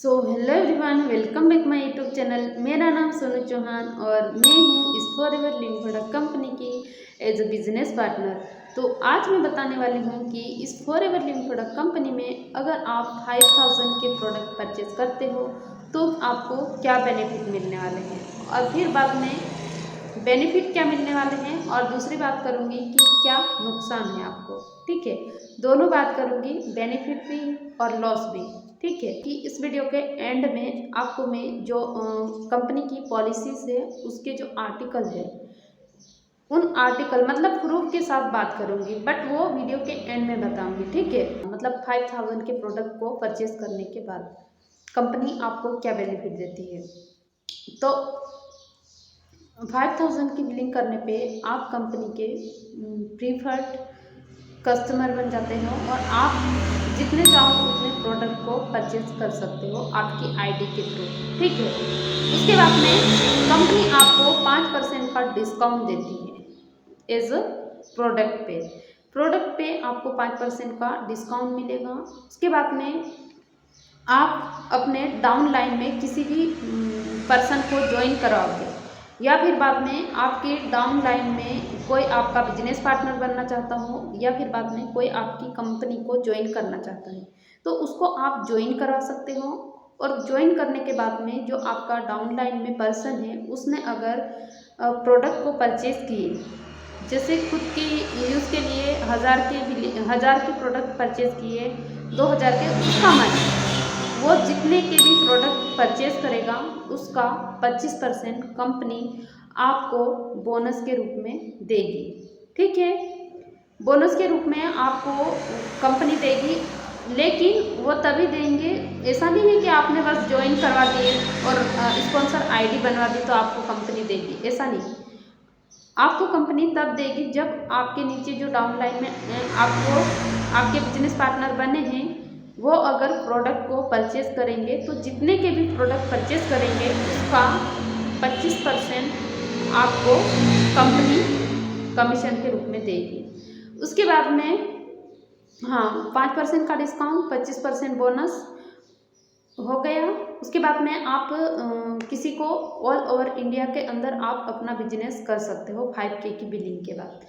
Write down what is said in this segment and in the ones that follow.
Hello everyone, welcome back my YouTube channel. मेरा नाम सोनू चौहान और मैं हूँ इस फॉरएवर लिविंग प्रोडक्ट कंपनी की एज अ बिजनेस पार्टनर। तो आज मैं बताने वाली हूँ कि इस फॉरएवर लिविंग प्रोडक्ट कंपनी में अगर आप 5000 के प्रोडक्ट परचेज करते हो तो आपको क्या बेनिफिट मिलने वाले हैं, और फिर बाद में बेनिफिट क्या मिलने वाले हैं, और दूसरी बात करूँगी कि क्या नुकसान है आपको। ठीक है, दोनों बात करूँगी, बेनिफिट भी और लॉस भी। ठीक है, कि इस वीडियो के एंड में आपको मैं जो कंपनी की पॉलिसीज है उसके जो आर्टिकल है उन आर्टिकल मतलब प्रूफ के साथ बात करूंगी, बट वो वीडियो के एंड में बताऊंगी। ठीक है, मतलब 5000 के प्रोडक्ट को परचेज करने के बाद कंपनी आपको क्या बेनिफिट देती है। तो 5000 की बिलिंग करने पे आप कंपनी के प्रीफर्ड कस्टमर बन जाते हो और आप जितने चाहो उतने प्रोडक्ट को परचेज कर सकते हो आपकी आईडी के थ्रू। ठीक है, उसके बाद में कंपनी आपको 5% का डिस्काउंट देती है एज अ प्रोडक्ट पे आपको 5% का डिस्काउंट मिलेगा। उसके बाद में आप अपने डाउन लाइन में किसी भी पर्सन को ज्वाइन कराओगे, या फिर बाद में आपके डाउन लाइन में कोई आपका बिजनेस पार्टनर बनना चाहता हो, या फिर बाद में कोई आपकी कंपनी को ज्वाइन करना चाहता है तो उसको आप ज्वाइन करा सकते हो। और ज्वाइन करने के बाद में जो आपका डाउन लाइन में पर्सन है उसने अगर प्रोडक्ट को परचेज किए, जैसे खुद की यूज़ के लिए 1000 के प्रोडक्ट परचेज किए, 2000 के, उसका मन वो जितने के भी प्रोडक्ट परचेज करेगा उसका 25% कंपनी आपको बोनस के रूप में देगी। ठीक है, बोनस के रूप में आपको कंपनी देगी, लेकिन वो तभी देंगे, ऐसा नहीं है कि आपने बस ज्वाइन करवा दिए और स्पॉन्सर आईडी बनवा दी तो आपको कंपनी देगी। ऐसा नहीं, आपको कंपनी तब देगी जब आपके नीचे जो डाउन लाइन में आपको आपके बिजनेस पार्टनर बने हैं वो अगर प्रोडक्ट को परचेज करेंगे तो जितने के भी प्रोडक्ट परचेज करेंगे उसका 25% आपको कंपनी कमीशन के रूप में देगी। उसके बाद में 5% का डिस्काउंट, 25% बोनस हो गया। उसके बाद में आप किसी को ऑल ओवर इंडिया के अंदर आप अपना बिजनेस कर सकते हो 5K की बिलिंग के बाद।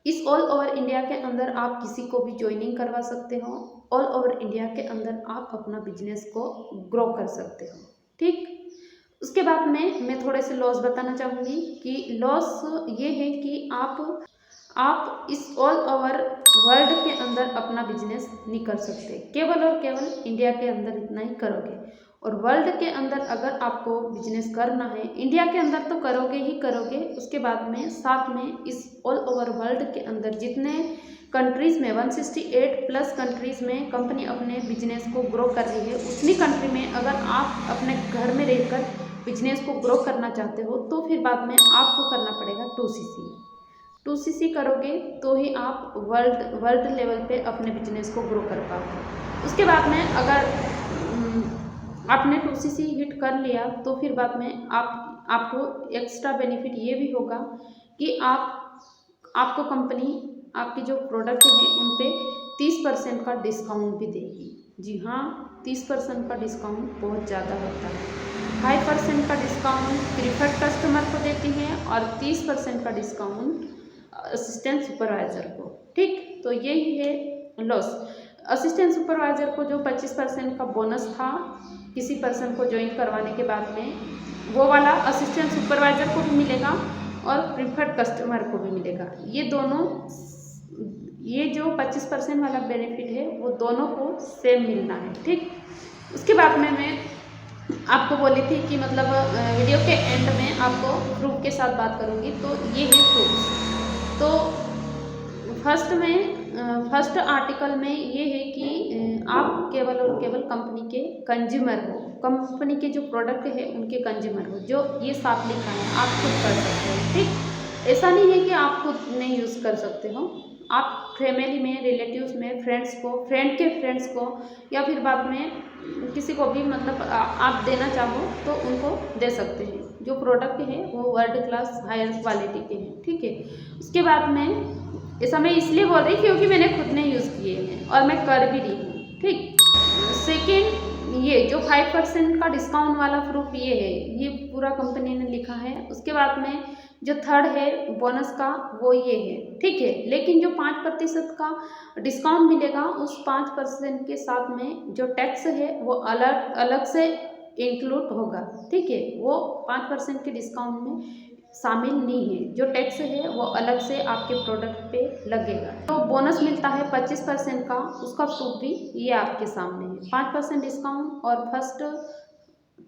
इस ऑल ओवर इंडिया के अंदर आप किसी को भी ज्वाइनिंग करवा सकते हो, ऑल ओवर इंडिया के अंदर आप अपना बिजनेस को ग्रो कर सकते हो। ठीक, उसके बाद में मैं थोड़े से लॉस बताना चाहूँगी कि लॉस ये है कि आप इस ऑल ओवर वर्ल्ड के अंदर अपना बिजनेस नहीं कर सकते, केवल और केवल इंडिया के अंदर इतना ही करोगे। और वर्ल्ड के अंदर अगर आपको बिजनेस करना है, इंडिया के अंदर तो करोगे ही करोगे, उसके बाद में साथ में इस ऑल ओवर वर्ल्ड के अंदर जितने कंट्रीज़ में 168 प्लस कंट्रीज़ में कंपनी अपने बिजनेस को ग्रो कर रही है, उतनी कंट्री में अगर आप अपने घर में रहकर बिजनेस को ग्रो करना चाहते हो तो फिर बाद में आपको करना पड़ेगा 2CC करोगे तो ही आप वर्ल्ड लेवल पे अपने बिजनेस को ग्रो कर पाओगे। उसके बाद में अगर आपने 2CC हिट कर लिया तो फिर बाद में आपको एक्स्ट्रा बेनिफिट ये भी होगा कि आपको कंपनी आपकी जो प्रोडक्ट है उन पे 30% का डिस्काउंट भी देगी। जी हाँ, 30% का डिस्काउंट बहुत ज़्यादा होता है। 5% का डिस्काउंट प्रीफर्ड कस्टमर को देती है और 30% का डिस्काउंट असिस्टेंट सुपरवाइज़र को। ठीक, तो यही है लॉस। असिस्टेंट सुपरवाइज़र को जो 25% का बोनस था किसी पर्सन को ज्वाइन करवाने के बाद में, वो वाला असिस्टेंट सुपरवाइज़र को भी मिलेगा और प्रीफर्ड कस्टमर को भी मिलेगा। ये जो 25% वाला बेनिफिट है वो दोनों को सेम मिलना है। ठीक, उसके बाद में मैं आपको बोली थी कि मतलब वीडियो के एंड में आपको प्रूफ के साथ बात करूँगी, तो ये है प्रूफ। तो फर्स्ट आर्टिकल में ये है कि आप केवल और केवल कंपनी के कंज्यूमर हो, कंपनी के जो प्रोडक्ट है उनके कंज्यूमर हो, जो ये साफ लिखा है आप खुद कर सकते हो। ठीक, ऐसा नहीं है कि आप खुद नहीं यूज़ कर सकते हो, आप फैमिली में, रिलेटिव्स में, फ्रेंड के फ्रेंड्स को, या फिर बाद में किसी को भी मतलब आप देना चाहो तो उनको दे सकते हैं। जो प्रोडक्ट है वो वर्ल्ड क्लास हायर क्वालिटी के हैं। ठीक है, उसके बाद में ऐसा मैं इसलिए बोल रही क्योंकि मैंने खुद ने यूज़ किए हैं और मैं कर भी रही हूँ। ठीक, सेकेंड ये जो 5% का डिस्काउंट वाला प्रूफ ये है, ये पूरा कंपनी ने लिखा है। उसके बाद में जो थर्ड है बोनस का वो ये है, ठीक है। लेकिन जो 5% का डिस्काउंट मिलेगा उस 5% के साथ में जो टैक्स है वो अलग अलग से इंक्लूड होगा, ठीक है। वो 5% के डिस्काउंट में शामिल नहीं है, जो टैक्स है वो अलग से आपके प्रोडक्ट पे लगेगा। तो बोनस मिलता है 25% का, उसका प्रूफ भी ये आपके सामने है। 5% डिस्काउंट और फर्स्ट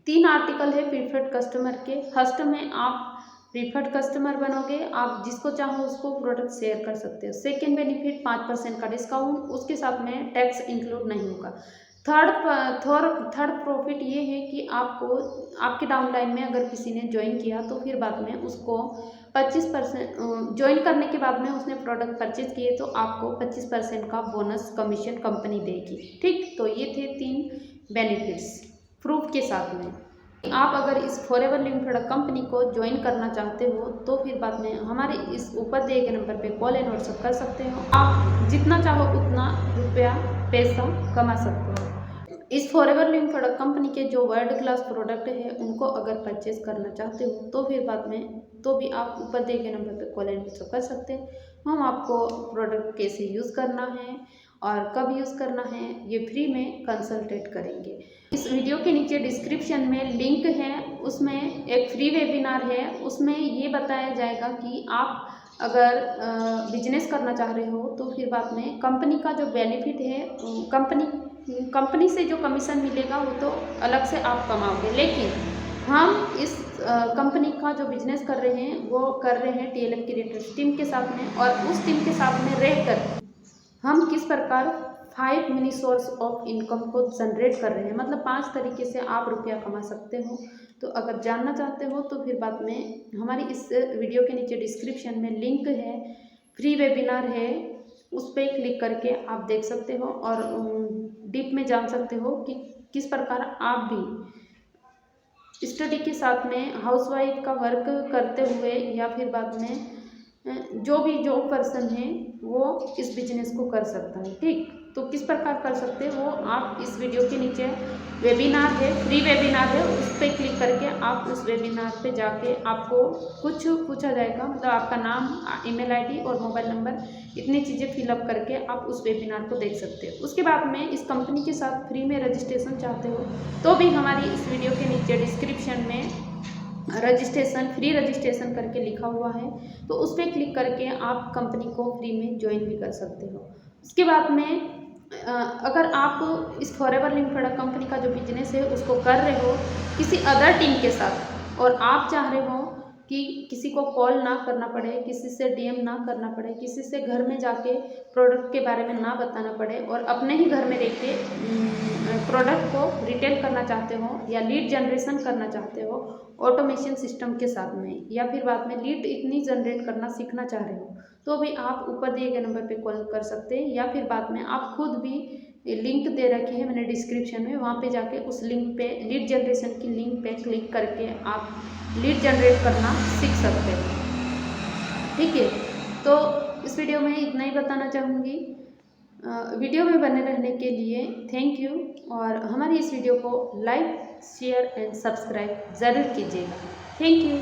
3 आर्टिकल है प्रीफर्ड कस्टमर के। फर्स्ट में आप प्रीफर्ड कस्टमर बनोगे, आप जिसको चाहो उसको प्रोडक्ट शेयर कर सकते हो। सेकेंड बेनिफिट 5% का डिस्काउंट, उसके साथ में टैक्स इंक्लूड नहीं होगा। थर्ड प्रॉफिट ये है कि आपको आपके डाउनलाइन में अगर किसी ने ज्वाइन किया तो फिर बाद में उसको 25% ज्वाइन करने के बाद में उसने प्रोडक्ट परचेज किए तो आपको 25% का बोनस कमीशन कंपनी देगी, ठीक। तो ये थे 3 बेनिफिट्स प्रूफ के साथ में। आप अगर इस फॉरएवर लिविंग प्रोडक्ट कंपनी को ज्वाइन करना चाहते हो तो फिर बाद में हमारे इस ऊपर दिए गए नंबर पे कॉल एंड व्हाट्सएप कर सकते हो। आप जितना चाहो उतना रुपया पैसा कमा सकते हो। इस फॉरएवर लिविंग प्रोडक्ट कंपनी के जो वर्ल्ड क्लास प्रोडक्ट है उनको अगर परचेज करना चाहते हो तो फिर बाद में तो भी आप ऊपर दिए गए नंबर पे कॉल एंड व्हाट्सएप कर सकते हैं। हम आपको प्रोडक्ट कैसे यूज़ करना है और कब यूज़ करना है ये फ्री में कंसल्टेट करेंगे। इस वीडियो के नीचे डिस्क्रिप्शन में लिंक है, उसमें एक फ्री वेबिनार है, उसमें ये बताया जाएगा कि आप अगर बिजनेस करना चाह रहे हो तो फिर बाद में कंपनी का जो बेनिफिट है, कंपनी से जो कमीशन मिलेगा वो तो अलग से आप कमाओगे, लेकिन हम इस कंपनी का जो बिजनेस कर रहे हैं वो कर रहे हैं TLF क्रिएटर्स टीम के साथ में, और उस टीम के साथ में रहकर हम किस प्रकार 5 मिनी सोर्स ऑफ इनकम को जनरेट कर रहे हैं, मतलब 5 तरीके से आप रुपया कमा सकते हो। तो अगर जानना चाहते हो तो फिर बाद में हमारी इस वीडियो के नीचे डिस्क्रिप्शन में लिंक है, फ्री वेबिनार है, उस पर क्लिक करके आप देख सकते हो और डीप में जान सकते हो कि किस प्रकार आप भी स्टडी के साथ में हाउसवाइफ का वर्क करते हुए या फिर बाद में जो भी जॉब पर्सन है वो इस बिजनेस को कर सकता है, ठीक। तो किस प्रकार कर सकते हैं वो आप इस वीडियो के नीचे वेबिनार है, फ्री वेबिनार है, उस पर क्लिक करके आप उस वेबिनार पे जाके आपको कुछ पूछा जाएगा, मतलब आपका नाम, ईमेल आईडी और मोबाइल नंबर, इतनी चीज़ें फिलअप करके आप उस वेबिनार को देख सकते हो। उसके बाद में इस कंपनी के साथ फ्री में रजिस्ट्रेशन चाहते हो तो भी हमारी इस वीडियो के नीचे डिस्क्रिप्शन में फ्री रजिस्ट्रेशन करके लिखा हुआ है, तो उस पर क्लिक करके आप कंपनी को फ्री में ज्वाइन भी कर सकते हो। उसके बाद में अगर आप इस फॉरएवर लिविंग प्रोडक्ट कंपनी का जो बिजनेस है उसको कर रहे हो किसी अदर टीम के साथ और आप चाह रहे हो कि किसी को कॉल ना करना पड़े, किसी से DM ना करना पड़े, किसी से घर में जाके प्रोडक्ट के बारे में ना बताना पड़े और अपने ही घर में रह के प्रोडक्ट को रिटेल करना चाहते हो या लीड जनरेशन करना चाहते हो ऑटोमेशन सिस्टम के साथ में, या फिर बाद में लीड इतनी जनरेट करना सीखना चाह रहे हो तो भी आप ऊपर दिए गए नंबर पे कॉल कर सकते हैं, या फिर बाद में आप खुद भी लिंक दे रखी है मैंने डिस्क्रिप्शन में, वहाँ पे जाके उस लिंक पे लीड जनरेशन की लिंक पे क्लिक करके आप लीड जनरेट करना सीख सकते हैं, ठीक है। तो इस वीडियो में इतना ही बताना चाहूँगी। वीडियो में बने रहने के लिए थैंक यू, और हमारी इस वीडियो को लाइक, शेयर एंड सब्सक्राइब ज़रूर कीजिएगा। Thank you.